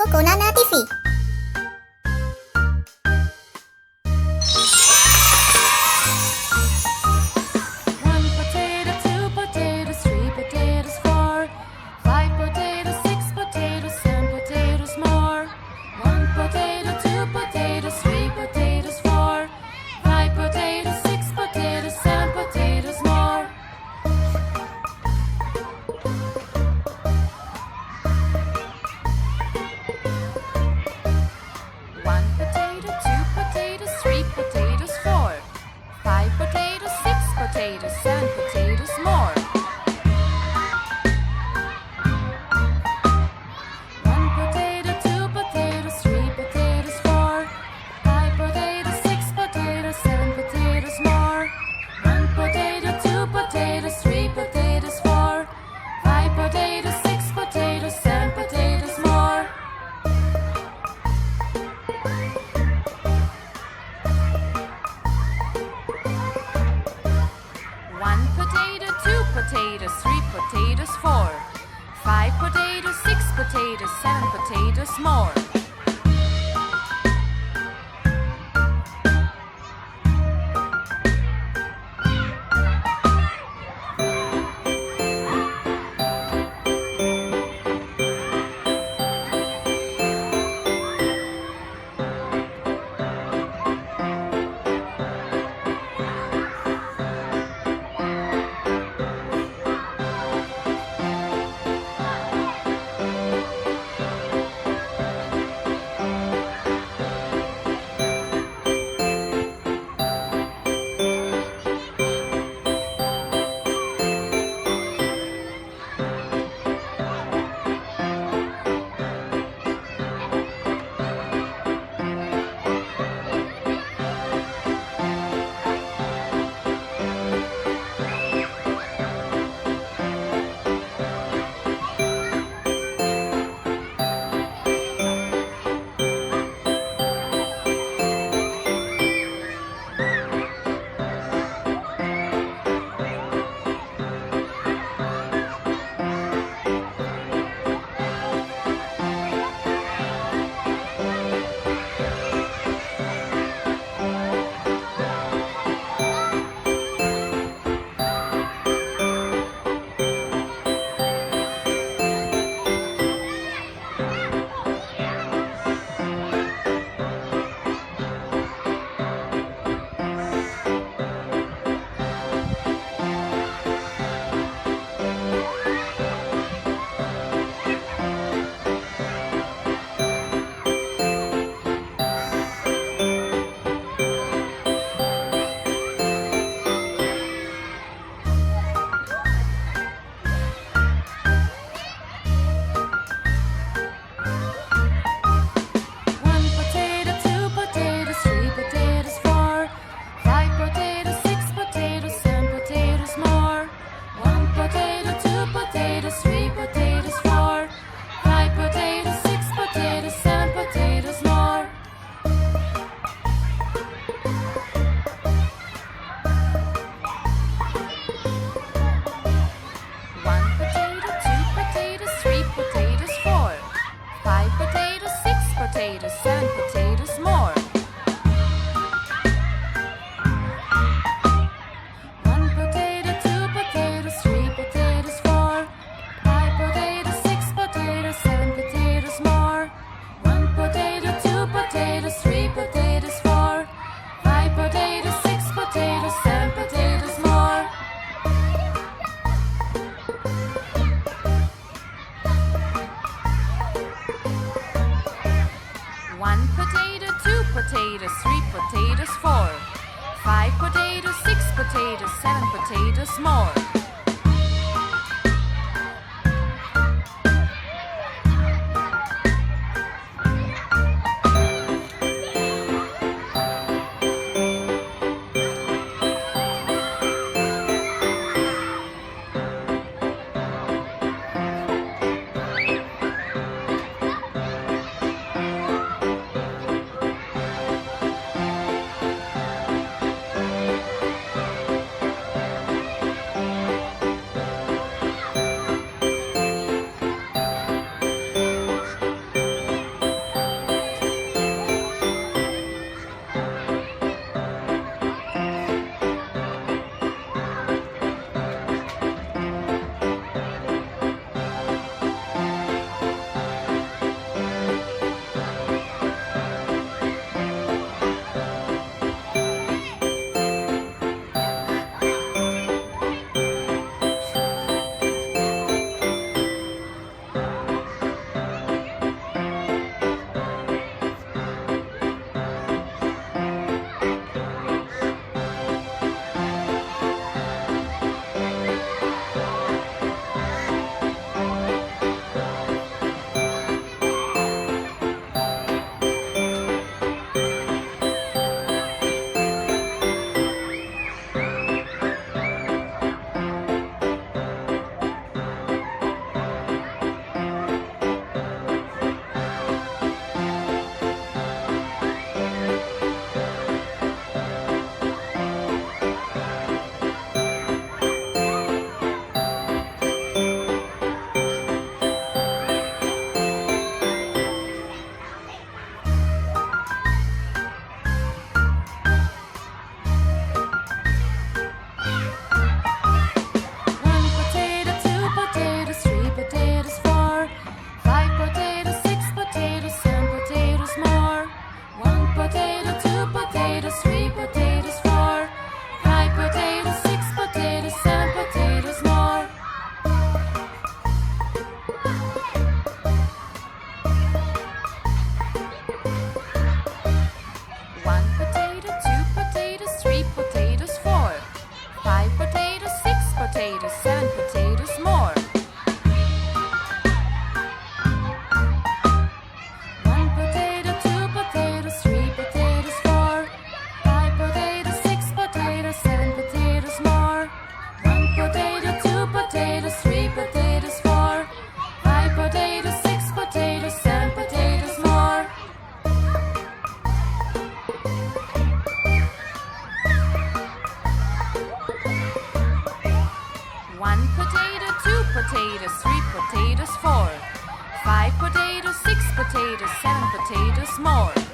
Coconana TV. One potato, two potatoes, three potatoes, four, five potatoes, six potatoes, seven potatoes more. One potato, two potatoes, three potatoes, four, five potatoes, six potatoes, seven potatoes more. One potato, two potatoes, three potatoes, four, five potatoes, six potatoes, seven potatoes more. One potato, two potatoes, three potatoes, four, five potatoes, six potatoes, seven potatoes more. One potato, two potatoes, three potatoes, four, five potatoes, six potatoes, seven potatoes more. One potato, two potatoes, three potatoes, four, five potatoes, six potatoes, seven potatoes more. One potato, two potatoes, three potatoes, four, five potatoes, six potatoes, seven potatoes more. One potato, two potatoes, three potatoes, four, five potatoes, six potatoes, seven potatoes more. One potato, two potatoes, three potatoes, four, five potatoes, six potatoes, seven potatoes more. One potato, two potatoes, three potatoes, four, five potatoes, six potatoes, seven potatoes more. One potato, two potatoes, three potatoes, four, five potatoes, six potatoes, seven potatoes more. One potato, two potatoes, three potatoes, four, five potatoes, six potatoes, seven potatoes more. potatoes, 7 potatoes more. 1 potato, 2 potatoes, 3 potatoes, 4, 5 potatoes, 6 potatoes, 7 potatoes more. 1 potato, 2 potatoes, 3 potatoes, 4, 5 potatoes, 6 potatoes, 7 potatoes more. 1 potato, 2 potatoes, 3 potatoes, 4, 5 potatoes, 6 potatoes, 7 potatoes more.